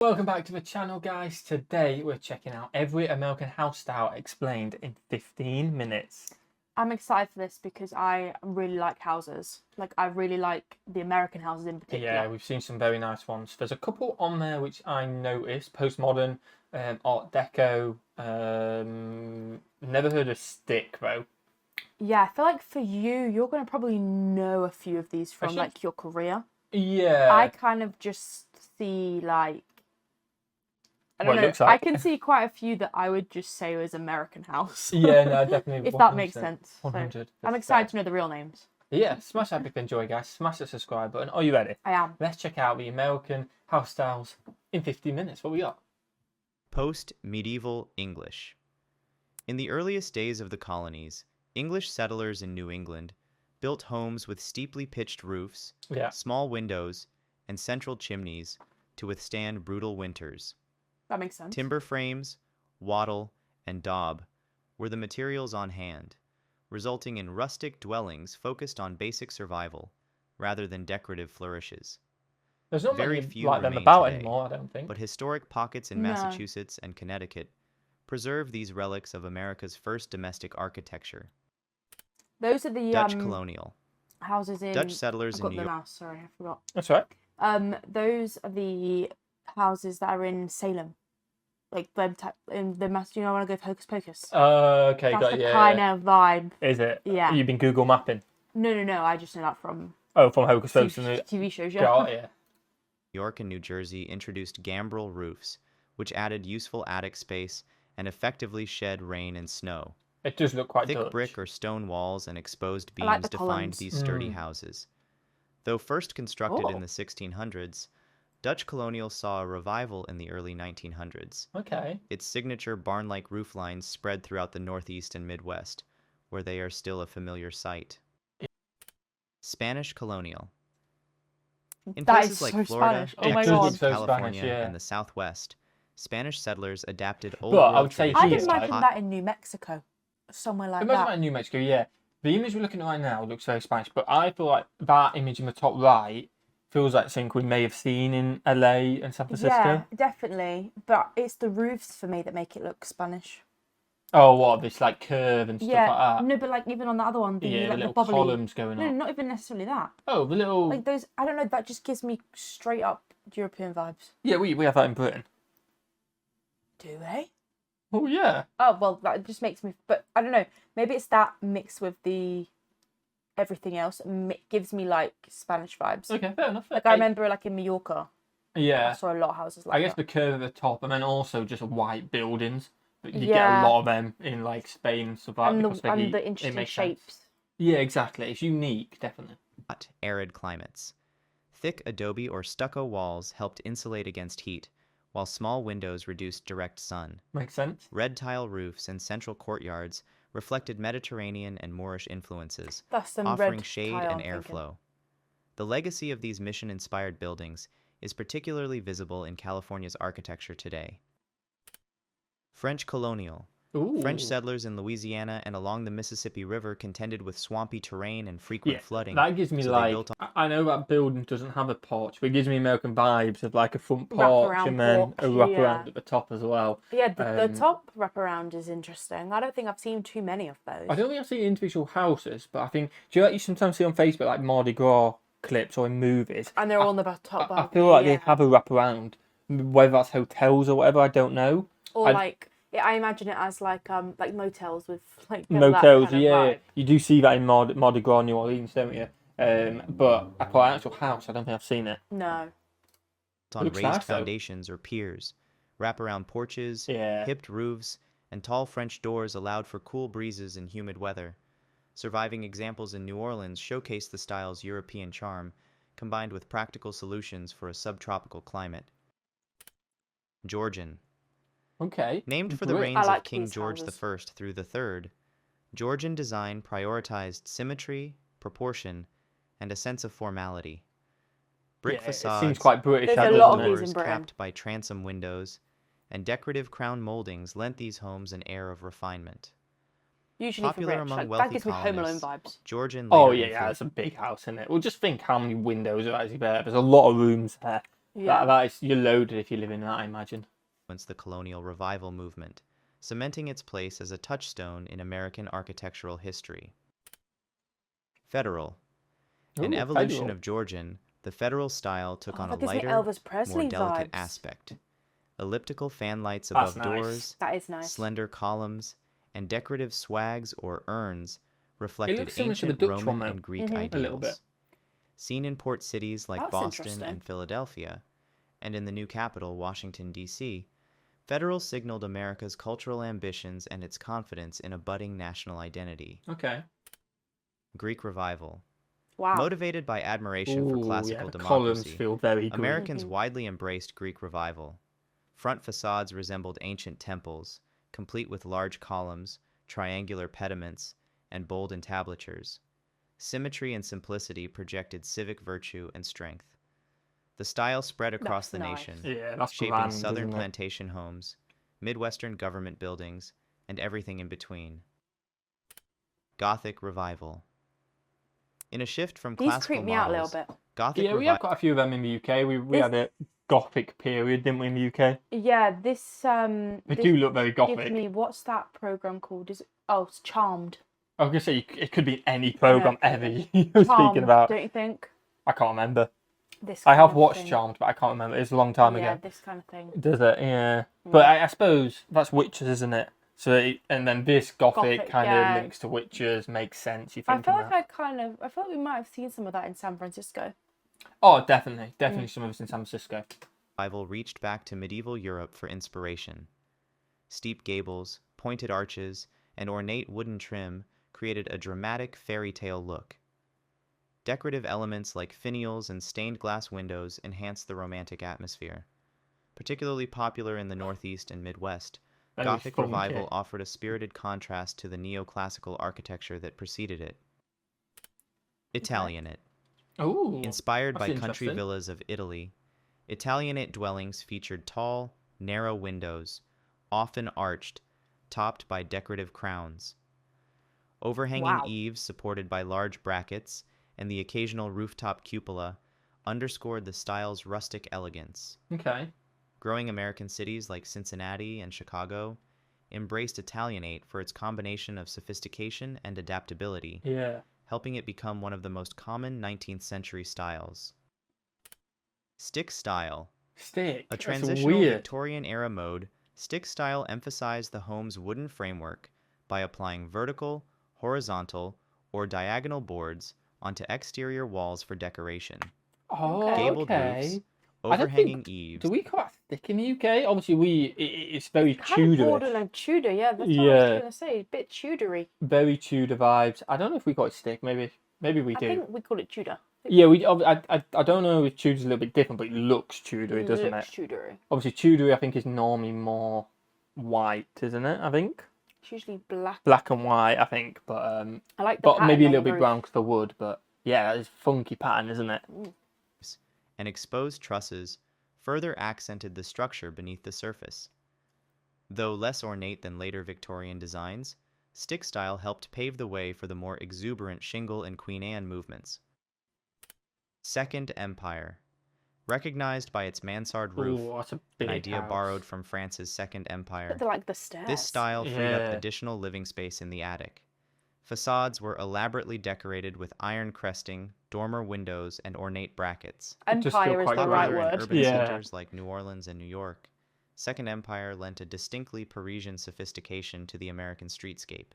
Welcome back to the channel, guys. Today we're checking out every American house style explained in 15 minutes. I'm excited for this because I really like houses. Like, I really like the American houses in particular. Yeah, we've seen some very nice ones. There's a couple on there which I noticed. Postmodern, Art Deco. Never heard of stick though. Yeah, I feel like for you, you're going to probably know a few of these from like your career. Yeah. I kind of just see like, I don't know. It looks like. I can see quite a few that I would just say was American house. Yeah, no, definitely. If that makes sense. 100%. So, I'm excited to know the real names. Yeah, smash that big enjoy, guys. Smash the subscribe button. Are you ready? I am. Let's check out the American house styles in 15 minutes. What we got? Post-medieval English. In the earliest days of the colonies, English settlers in New England built homes with steeply pitched roofs, small windows, and central chimneys to withstand brutal winters. That makes sense. Timber frames, wattle, and daub were the materials on hand, resulting in rustic dwellings focused on basic survival rather than decorative flourishes. There's not Very many few like them remain about today, anymore, I don't think. But historic pockets in Massachusetts and Connecticut preserve these relics of America's first domestic architecture. Those are the Dutch colonial houses in Dutch settlers in New York. Mouse, sorry, I forgot. That's right. Those are the houses that are in Salem. Like in the mass, do you know when I go for Hocus Pocus? Okay, That's got it. the Yeah, kind of vibe. Is it? Yeah. You've been Google mapping? No. I just know that from from Hocus Pocus TV shows. Yeah. Got it, yeah. New York and New Jersey introduced gambrel roofs, which added useful attic space and effectively shed rain and snow. It does look quite Thick Dutch. brick or stone walls and exposed I like beams the defined columns. these sturdy houses. Though first constructed in the 1600s, Dutch colonial saw a revival in the early 1900s. Okay. Its signature barn-like rooflines spread throughout the Northeast and Midwest, where they are still a familiar sight. Spanish colonial. In places like Florida, Texas, California, and the Southwest, Spanish settlers adapted old world traditions. I'd imagine that in New Mexico, somewhere like that. Imagine that in New Mexico, yeah. The image we're looking at right now looks very Spanish, but I feel like that image in the top right feels like something we may have seen in LA and San Francisco. Yeah, definitely. But it's the roofs for me that make it look Spanish. Oh, what? This like curve and stuff like that? No, but like even on the other one, the like little the bubbly columns going on. No, not even necessarily that. Oh, the little... Like those, I don't know, that just gives me straight up European vibes. Yeah, we have that in Britain. Do they? Oh, yeah. Oh, well, that just makes me... But I don't know, maybe it's that mixed with the everything else. It gives me like Spanish vibes. Okay, fair enough. Like I remember like in Mallorca. Yeah. I saw a lot of houses like that. I guess the curve at the top and then also just white buildings. But you get a lot of them in like Spain and stuff like that. And the interesting shapes. Sense. Yeah, exactly. It's unique, definitely. Hot, arid climates. Thick adobe or stucco walls helped insulate against heat, while small windows reduced direct sun. Makes sense. Red tile roofs and central courtyards reflected Mediterranean and Moorish influences, offering shade and airflow. The legacy of these mission-inspired buildings is particularly visible in California's architecture today. French colonial. Ooh. French settlers in Louisiana and along the Mississippi River contended with swampy terrain and frequent flooding. That gives me I know that building doesn't have a porch, but it gives me American vibes of like a front porch and then a wraparound at the top as well. Yeah, the top wraparound is interesting. I don't think I've seen too many of those. I don't think I've seen individual houses, but I think, do you like you sometimes see on Facebook like Mardi Gras clips or in movies? And they're all on the top. I feel like they have a wraparound, whether that's hotels or whatever, I don't know. Or I imagine it as like motels with like motels. That kind of vibe. You do see that in Mardi Gras, New Orleans, don't you? But for an actual house, I don't think I've seen it. No. On raised foundations or piers, wraparound porches, hipped roofs, and tall French doors allowed for cool breezes in humid weather. Surviving examples in New Orleans showcase the style's European charm, combined with practical solutions for a subtropical climate. Georgian. Okay. Named for the reigns of King George I through III, Georgian design prioritized symmetry, proportion, and a sense of formality. Brick facades, it seems quite British. There's a lot of these in Britain. Capped by transom windows, and decorative crown moldings lent these homes an air of refinement. Usually popular for rich. among That gives me wealthy Home Alone colonists, vibes. Georgian. Oh yeah, it's a big house, isn't it? Well, just think how many windows are actually there. There's a lot of rooms there. Yeah. That is, you're loaded if you live in that, I imagine. Influenced the colonial revival movement, cementing its place as a touchstone in American architectural history. Federal. An Ooh, evolution federal. of Georgian, the federal style took on a that gives me lighter, Elvis more Presley delicate vibes. aspect. Elliptical fan lights That's above nice. doors, That is nice. slender columns, and decorative swags or urns It reflected looks similar to the ancient Dutch Roman one, though. and Greek Mhm. ideals. A little bit. Seen in port cities like That's Boston interesting. and Philadelphia, and in the new capital, Washington, D.C., Federal signaled America's cultural ambitions and its confidence in a budding national identity. Okay. Greek Revival. Wow. Motivated by admiration for classical the columns democracy, feel very Greek. Americans widely embraced Greek Revival. Front facades resembled ancient temples, complete with large columns, triangular pediments, and bold entablatures. Symmetry and simplicity projected civic virtue and strength. The style spread across That's the nice. nation, Yeah, that's shaping grand, southern isn't it? plantation homes, Midwestern government buildings, and everything in between. Gothic Revival. In a shift from These classical creep me out a little models, bit. Gothic Yeah, we Revival have quite a few of them in the UK. We This- had a Gothic period, didn't we, in the UK? Yeah, this They this do look very gives Gothic. me, what's that program called? Is it, oh, it's Charmed. I was going to say, it could be any programme No, ever you're Charmed, speaking about. don't you think? I can't remember. This I kind have of watched thing. Charmed, but I can't remember. It's a long time Yeah, ago. this kind of thing. Does it? Yeah. But I suppose that's Witches, isn't it? So, and then this Gothic kind yeah. of links to Witches, makes sense. You I think feel that? like I feel like we might have seen some of that in San Francisco. Oh, definitely. Definitely some of us in San Francisco. Revival reached back to medieval Europe for inspiration. Steep gables, pointed arches, and ornate wooden trim created a dramatic fairy tale look. Decorative elements like finials and stained glass windows enhanced the romantic atmosphere. Particularly popular in the Northeast and Midwest, Very Gothic funky. Revival offered a spirited contrast to the neoclassical architecture that preceded it. Italianate. Ooh. Inspired that's by country interesting. villas of Italy, Italianate dwellings featured tall, narrow windows, often arched, topped by decorative crowns. Overhanging Wow. eaves supported by large brackets and the occasional rooftop cupola underscored the style's rustic elegance. Okay. Growing American cities like Cincinnati and Chicago embraced Italianate for its combination of sophistication and adaptability, Yeah. helping it become one of the most common 19th century styles. Stick style. Stick. A That's transitional weird. Victorian-era mode, stick style emphasized the home's wooden framework by applying vertical, horizontal, or diagonal boards onto exterior walls for decoration. Oh, Gabled okay. roofs, I don't overhanging think- eaves. Do we call that stick in the UK? Obviously, it's very Kind of Tudor. borderline Tudor, yeah. That's what I Yeah. was gonna say. A bit Tudory. Very Tudor vibes. I don't know if we call it stick. Maybe we I do. think we call it Tudor. Yeah, I don't know if Tudor's a little bit different, but it looks Tudory, doesn't it? Looks Tudory. Obviously, Tudory I think is normally more white, isn't it? I think It's usually black. black and white. I think, but I like the but pattern maybe a on little the bit roof. brown because the wood. But yeah, that is funky pattern, isn't it? And exposed trusses further accented the structure beneath the surface. Though less ornate than later Victorian designs, stick style helped pave the way for the more exuberant shingle and Queen Anne movements. Second Empire. Recognized by its mansard roof, Ooh, that's a an big idea house. borrowed from France's Second Empire, But they're like the stairs. this style freed up Yeah. additional living space in the attic. Facades were elaborately decorated with iron cresting, dormer windows, and ornate brackets. Just feel Empire is quite the right Popular in word. urban Yeah. centers like New Orleans and New York, Second Empire lent a distinctly Parisian sophistication to the American streetscape.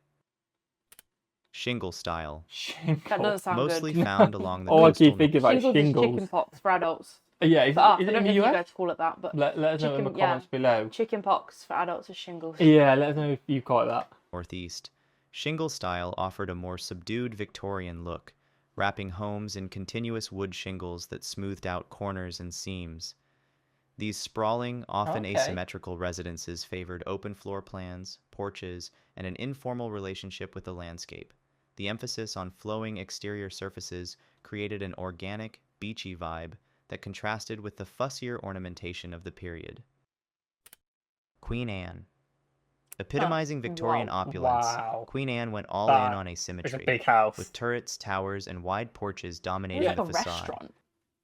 Shingle style. That doesn't sound Mostly good. found along the All I coastal keep thinking about is Shingles is shingles. chicken pox for adults. Yeah, is For us, it I don't in know the if you US? guys call it that, but Let us know in the chicken- yeah. comments below. chicken pox for adults is shingles. Yeah, let us know if you call it that. Northeast. Shingle style offered a more subdued Victorian look, wrapping homes in continuous wood shingles that smoothed out corners and seams. These sprawling, often Okay. asymmetrical residences favored open floor plans, porches, and an informal relationship with the landscape. The emphasis on flowing exterior surfaces created an organic, beachy vibe that contrasted with the fussier ornamentation of the period. Queen Anne. Epitomizing Victorian Wow. opulence, Wow. Queen Anne went all That in on It's a asymmetry, big house. with turrets, towers, and wide porches It's dominating like the a facade. restaurant.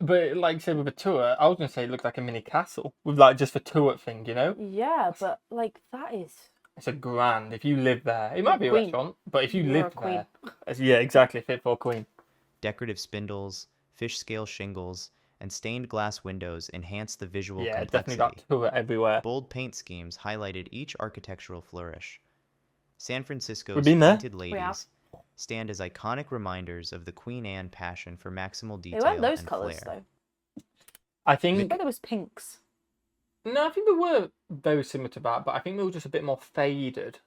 But like say with a turret, I was gonna say it looked like a mini castle with like just a turret thing, you know? Yeah, but like that is. It's a grand. If you live there, it You're might a be a queen. restaurant, but if you You're a lived queen. there, yeah, exactly, fit for a queen. Decorative spindles, fish scale shingles, and stained glass windows enhanced the visual Yeah, complexity. definitely got turret everywhere. Bold paint schemes highlighted each architectural flourish. San We've Francisco's been there. painted ladies stand as iconic reminders of the Queen Anne passion for maximal They detail weren't those and colours flair. though. I I think thought there was pinks. no, I think they were very similar to that, but I think they were just a bit more faded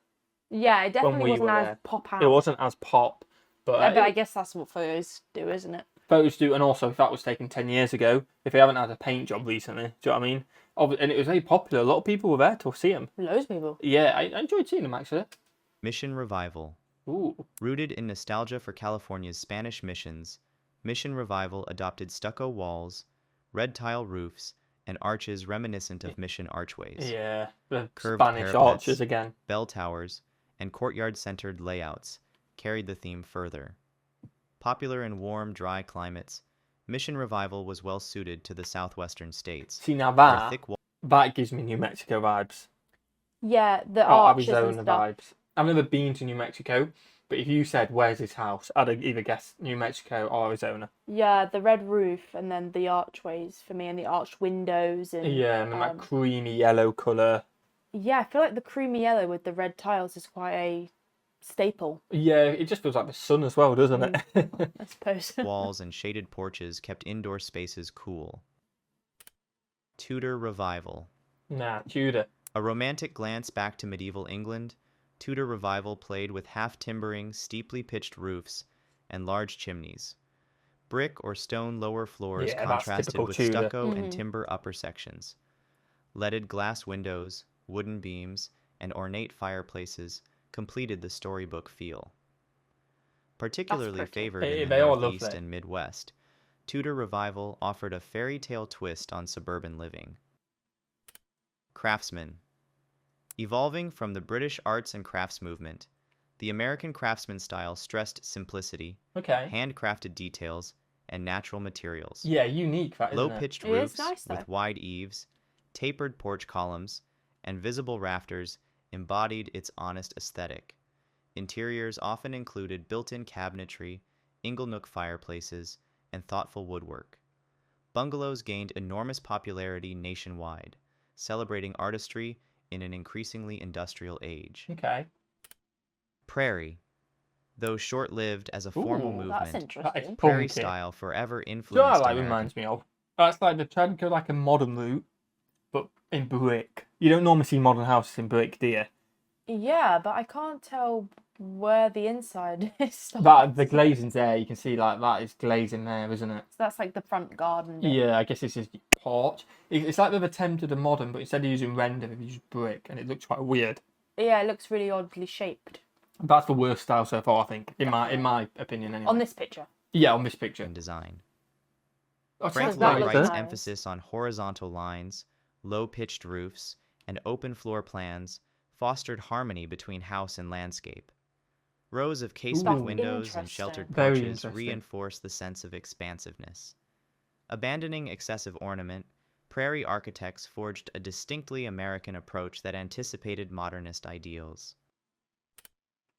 Yeah, it when definitely we wasn't were as there. pop out. It wasn't as pop, but I guess that's what photos do, isn't it? photos do, and also if that was taken 10 years ago, if they haven't had a paint job recently, do you know what I mean? And it was very popular. A lot of people were there to see them. Loads of people. Yeah, I enjoyed seeing them actually. Mission Revival. Ooh. Rooted in nostalgia for California's Spanish missions, Mission Revival adopted stucco walls, red tile roofs, and arches reminiscent of mission archways. Yeah, the Curved Spanish parapets, arches again. Bell towers, and courtyard-centered layouts carried the theme further. Popular in warm, dry climates, Mission Revival was well suited to the southwestern states. See now Their thick that gives me New Mexico vibes. Yeah, the Or arches Arizona and stuff. vibes. I've never been to New Mexico, but if you said where's his house, I'd either guess New Mexico or Arizona. Yeah, the red roof and then the archways for me and the arched windows and Yeah, and then that creamy yellow colour. yeah, I feel like the creamy yellow with the red tiles is quite a staple. Yeah, it just feels like the sun as well, doesn't it? I suppose. walls and shaded porches kept indoor spaces cool. Tudor Revival. Nah, Tudor. A romantic glance back to medieval England, Tudor Revival played with half-timbering, steeply pitched roofs and large chimneys. Brick or stone lower floors Yeah, that's contrasted typical with Tudor. stucco and timber upper sections. Leaded glass windows, wooden beams, and ornate fireplaces completed the storybook feel. Particularly pretty. favored in They the all Northeast lovely. and Midwest, Tudor Revival offered a fairy tale twist on suburban living. Craftsman. Evolving from the British arts and crafts movement, the American craftsman style stressed simplicity, Okay. handcrafted details, and natural materials. Yeah, unique that, isn't it? Low-pitched It is roofs nice, though. with wide eaves, tapered porch columns, and visible rafters embodied its honest aesthetic. Interiors often included built-in cabinetry, inglenook fireplaces, and thoughtful woodwork. Bungalows gained enormous popularity nationwide, celebrating artistry in an increasingly industrial age. Okay. Prairie. Though short-lived as a formal Ooh, That's movement, That is interesting. prairie punky. style forever Do you know what influenced that like American. reminds me of? That's like they're trying to go like a modern route, but in brick. You don't normally see modern houses in brick, do you? Yeah, but I can't tell where the inside is. That the glazing's there. You can see like that is glazing there, isn't it? So that's like the front garden bit. Yeah, I guess this is porch. It's like they've attempted a modern, but instead of using render, they've used brick, and it looks quite weird. Yeah, it looks really oddly shaped. That's the worst style so far, I think, in my opinion. Anyway. On this picture. Yeah, on this picture. and design. Oh, Frank sounds that Lloyd looks Wright's nice. emphasis on horizontal lines, low-pitched roofs, and open floor plans fostered harmony between house and landscape. Rows of casement Ooh. windows and Interesting. sheltered Very porches interesting. reinforce the sense of expansiveness. Abandoning excessive ornament, prairie architects forged a distinctly American approach that anticipated modernist ideals.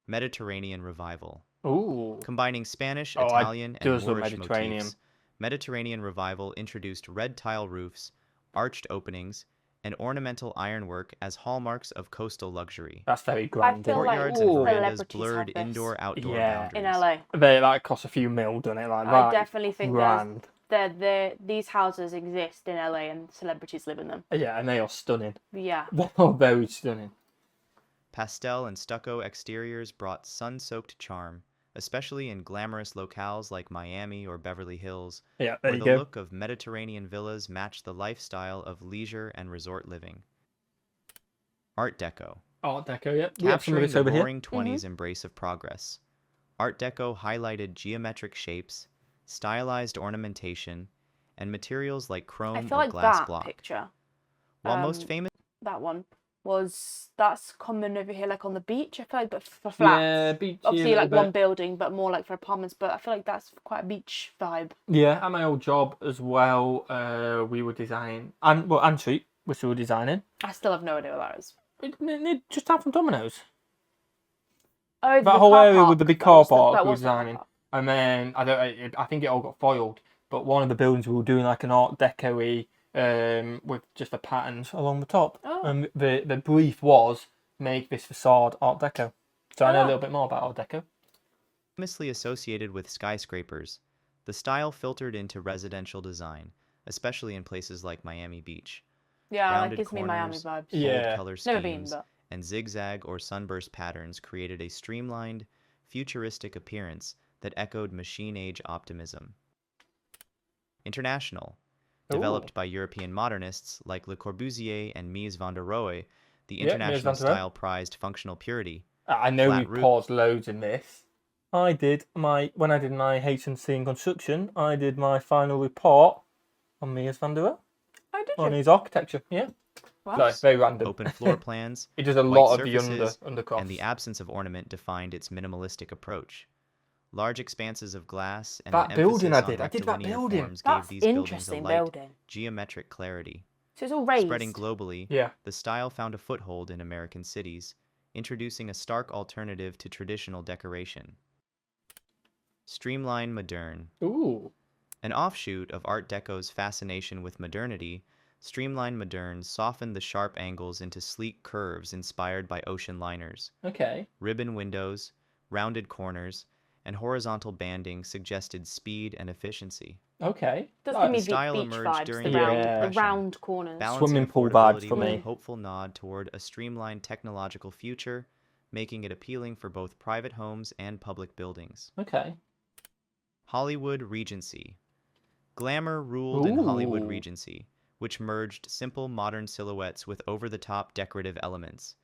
Mediterranean Revival. Ooh. Combining Spanish, Oh, Italian, and does look Moorish Mediterranean. motifs, Mediterranean Revival introduced red tile roofs, arched openings, and ornamental ironwork as hallmarks of coastal luxury. That's very grand. feel like Courtyards and Ooh. verandas celebrities blurred have this. indoor-outdoor Yeah. In boundaries. LA. That costs a few mil, doesn't it? Like I that. definitely think grand. these houses exist in LA and celebrities live in them. Yeah, and they are stunning. Yeah. They are very stunning. Pastel and stucco exteriors brought sun-soaked charm, especially in glamorous locales like Miami or Beverly Hills, Yeah, there where you the go. look of Mediterranean villas matched the lifestyle of leisure and resort living. Art Deco. Art Deco, yeah. We have some of Capturing this the over here. roaring 20s embrace of progress. Art Deco highlighted geometric shapes, stylized ornamentation, and materials like chrome I feel or like glass that block. picture. While most famous That one. that's common over here, like on the beach. I feel like, but for flats. Yeah, beach. Obviously, like one building, but more like for apartments. But I feel like that's quite a beach vibe. Yeah, at my old job as well, we were designing, and Street, which we were designing. I still have no idea what that is. Just out from Domino's. Oh, that whole area with the big car park we were designing. And then I think it all got foiled. But one of the buildings we were doing like an Art Deco-y with just the patterns along the top. Oh. And the brief was make this facade Art Deco. So I know a little bit more about Art Deco. Famously associated with skyscrapers, the style filtered into residential design, especially in places like Miami Beach. Yeah, Rounded that gives me Miami vibes. Yeah. Color schemes Never been, but... and zigzag or sunburst patterns created a streamlined, futuristic appearance that echoed machine-age optimism. International. Developed by European modernists like Le Corbusier and Mies van der Rohe, the international style prized functional purity. I know we paused loads in this. When I did my H&C in construction, I did my final report on Mies van der Rohe. Oh, did you? On his architecture, yeah. Wow. No, it's very random. Open floor plans. It does a lot of the undercroft. And the absence of ornament defined its minimalistic approach. Large expanses of glass and that an building emphasis I did that building. Forms That's gave these interesting buildings a light, geometric clarity. So it's all raised. Spreading globally, yeah. The style found a foothold in American cities, introducing a stark alternative to traditional decoration. Streamline Moderne. Ooh. An offshoot of Art Deco's fascination with modernity, Streamline Moderne softened the sharp angles into sleek curves inspired by ocean liners. Okay. Ribbon windows, rounded corners, and horizontal banding suggested speed and efficiency. Okay. Does give me style beach emerged vibes, during the round corners. Swimming pool vibes for me. With a hopeful nod toward a streamlined technological future, making it appealing for both private homes and public buildings. Okay. Hollywood Regency. Glamour ruled in Hollywood Regency, which merged simple modern silhouettes with over-the-top decorative elements.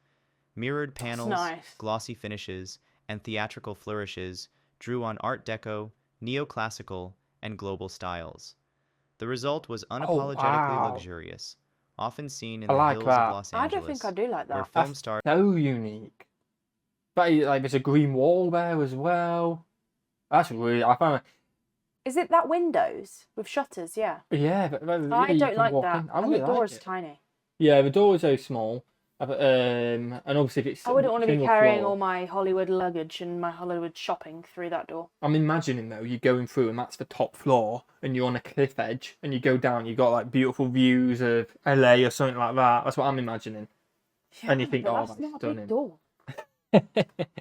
Mirrored panels, glossy finishes, and theatrical flourishes drew on Art Deco, neoclassical, and global styles. The result was unapologetically luxurious, often seen in the hills of Los Angeles. I don't think I do like that. Where film stars so unique. But like, there's a green wall there as well. That's really. I found. Is it that windows with shutters? Yeah. Yeah, but I don't like that. And the door is tiny. Yeah, the door is so small. And obviously, if it's I wouldn't want to be carrying all my Hollywood luggage and my Hollywood shopping through that door. I'm imagining though, you're going through and that's the top floor, and you're on a cliff edge, and you go down. You got like beautiful views of LA or something like that. That's what I'm imagining. Yeah, and you think, that's not stunning. a big door.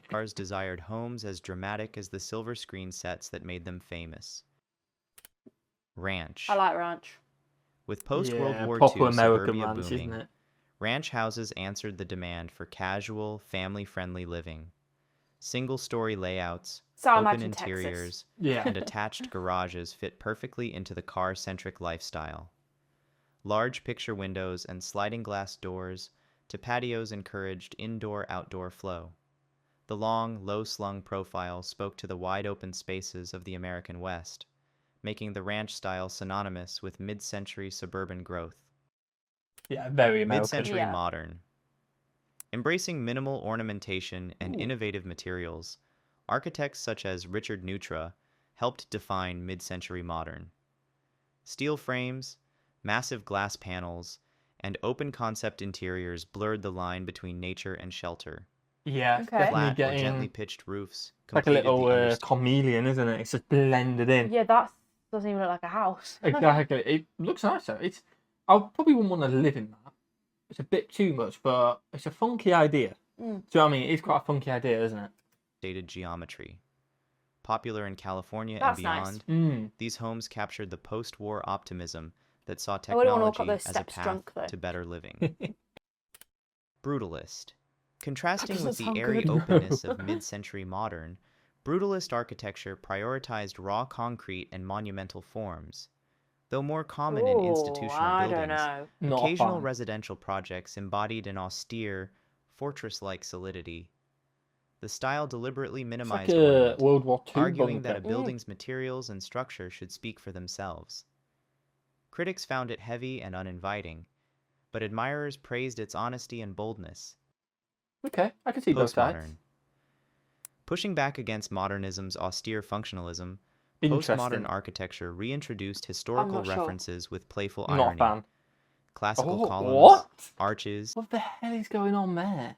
Stars desired homes as dramatic as the silver screen sets that made them famous. Ranch. I like ranch. With post-World War II American suburbia ranch, booming, isn't it? Ranch houses answered the demand for casual, family-friendly living. Single-story layouts, open interiors, and attached garages fit perfectly into the car-centric lifestyle. Large picture windows and sliding glass doors to patios encouraged indoor-outdoor flow. The long, low-slung profile spoke to the wide-open spaces of the American West, making the ranch style synonymous with mid-century suburban growth. Yeah, very American. Mid-century modern. Embracing minimal ornamentation and innovative materials, architects such as Richard Neutra helped define mid-century modern. Steel frames, massive glass panels, and open-concept interiors blurred the line between nature and shelter. Yeah, flat or gently pitched roofs. Like a little chameleon, isn't it? It's just blended in. Yeah, that doesn't even look like a house. Exactly. It looks nice though. I probably wouldn't want to live in that. It's a bit too much, but it's a funky idea. Do you know what I mean? It's quite a funky idea, isn't it? Dated geometry. Popular in California and beyond, these homes captured the post-war optimism that saw technology as a path to better living. Brutalist. Contrasting with the airy openness of mid-century modern, brutalist architecture prioritized raw concrete and monumental forms. Though more common in institutional buildings, occasional residential projects embodied an austere, fortress-like solidity. The style deliberately minimized ornament, World War II arguing that a building's materials and structure should speak for themselves. Critics found it heavy and uninviting, but admirers praised its honesty and boldness. Okay, I can see both sides. Postmodern. Pushing back against modernism's austere functionalism, postmodern architecture reintroduced historical references with playful irony. Not a fan. Classical columns, arches. What the hell is going on there?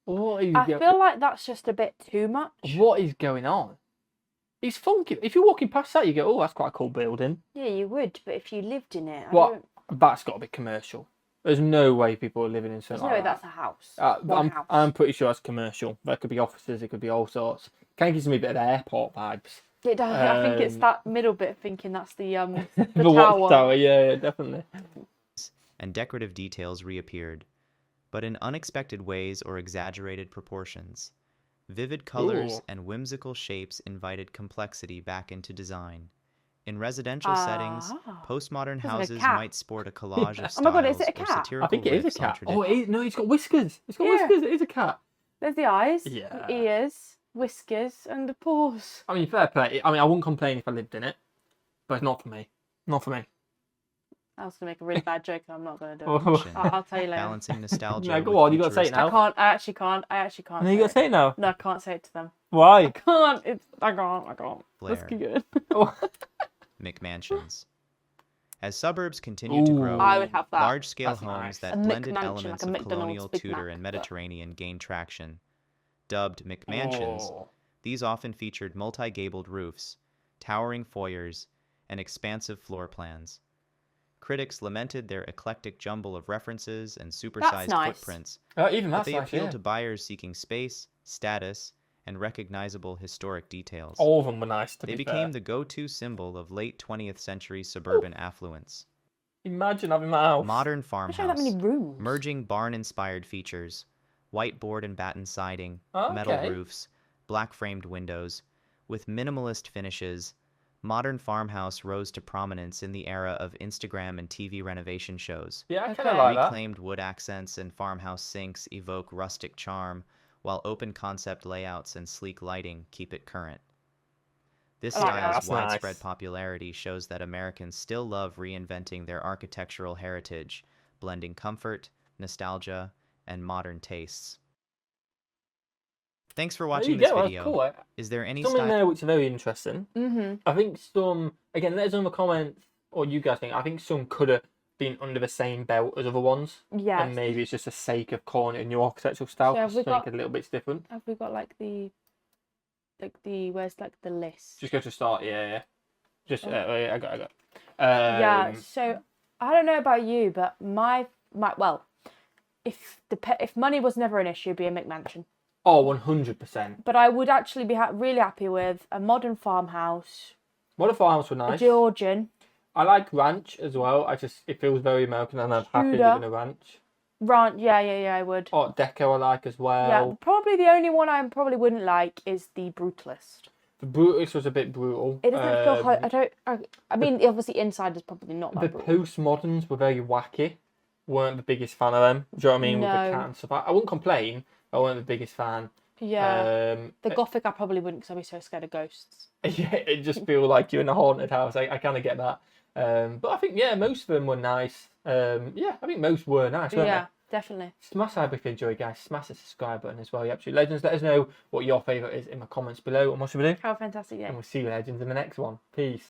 I feel like that's just a bit too much. What is going on? It's funky. If you're walking past that, you go, "Oh, that's quite a cool building." Yeah, you would, but if you lived in it, that's got to be commercial. There's no way people are living in something like that. That's a house. I'm pretty sure that's commercial. That could be offices. It could be all sorts. Kind of gives me a bit of airport vibes. It does. I think it's that middle bit thinking that's the the tower. Tower. Yeah, definitely. And decorative details reappeared, but in unexpected ways or exaggerated proportions. Vivid colors and whimsical shapes invited complexity back into design. In residential settings, postmodern houses might sport a collage of styles. Oh my god, is it a cat? I think it is a cat. Oh, it is. No, it's got whiskers. It's got whiskers. It is a cat. There's the eyes, the ears, whiskers, and the paws. I mean, fair play. I wouldn't complain if I lived in it, but it's not for me. Not for me. I was going to make a really bad joke and I'm not going to do it. I'll tell you later. Balancing nostalgia. No, go on, you got to say it now. I actually can't. No, you got to say it now. No, I can't say it to them. Why? I can't. I can't. Blair. Let's keep going. McMansions. As suburbs continued to grow, I would have that. large-scale homes that blended elements of colonial, Tudor, and Mediterranean gained traction. Dubbed McMansions, these often featured multi-gabled roofs, towering foyers, and expansive floor plans. Critics lamented their eclectic jumble of references and supersized footprints, but they appealed to buyers seeking space, status, and recognizable historic details. All of them were nice, to be fair. They became the go-to symbol of late 20th century suburban affluence. Imagine having that house. Modern farmhouse, that many rooms. merging barn-inspired features, whiteboard and batten siding, metal roofs, black-framed windows, with minimalist finishes. Modern farmhouse rose to prominence in the era of Instagram and TV renovation shows. Yeah, I kind of like that. Reclaimed wood accents and farmhouse sinks evoke rustic charm, while open concept layouts and sleek lighting keep it current. This style's widespread popularity shows that Americans still love reinventing their architectural heritage, blending comfort, nostalgia, and modern tastes. Thanks for watching this video. Cool. Is there any something there which is very interesting? Mm-hmm. I think some, again, there's some comments, or you guys think, I think some could have been under the same belt as other ones. Yeah. And maybe it's just the sake of calling it a new architectural style, so to make it a little bit different. Have we got where's the list? Just go to start, yeah. Just, I got. Yeah, so I don't know about you, but if money was never an issue, it'd be a McMansion. Oh, 100%. But I would actually be really happy with a modern farmhouse. Modern farmhouse were nice. A Georgian. I like ranch as well. It feels very American, and I'm happy living a ranch. Ranch, yeah, I would. Art Deco I like as well. Yeah, probably the only one I probably wouldn't like is the Brutalist. The Brutalist was a bit brutal. It doesn't feel. I mean, obviously inside is probably not that brutal. The postmoderns were very wacky. Weren't the biggest fan of them. Do you know what I mean? No. With the cat and stuff. I wouldn't complain. I weren't the biggest fan. Yeah. The Gothic I probably wouldn't because I'd be so scared of ghosts. Yeah, it just feels like you're in a haunted house. I kind of get that. But I think, most of them were nice. I think most were nice, weren't they? Definitely. Smash that if you enjoy, guys. Smash the subscribe button as well. You absolute legends. Let us know what your favourite is in the comments below. And what should we do? Have a fantastic day. And we'll see you, legends, in the next one. Peace.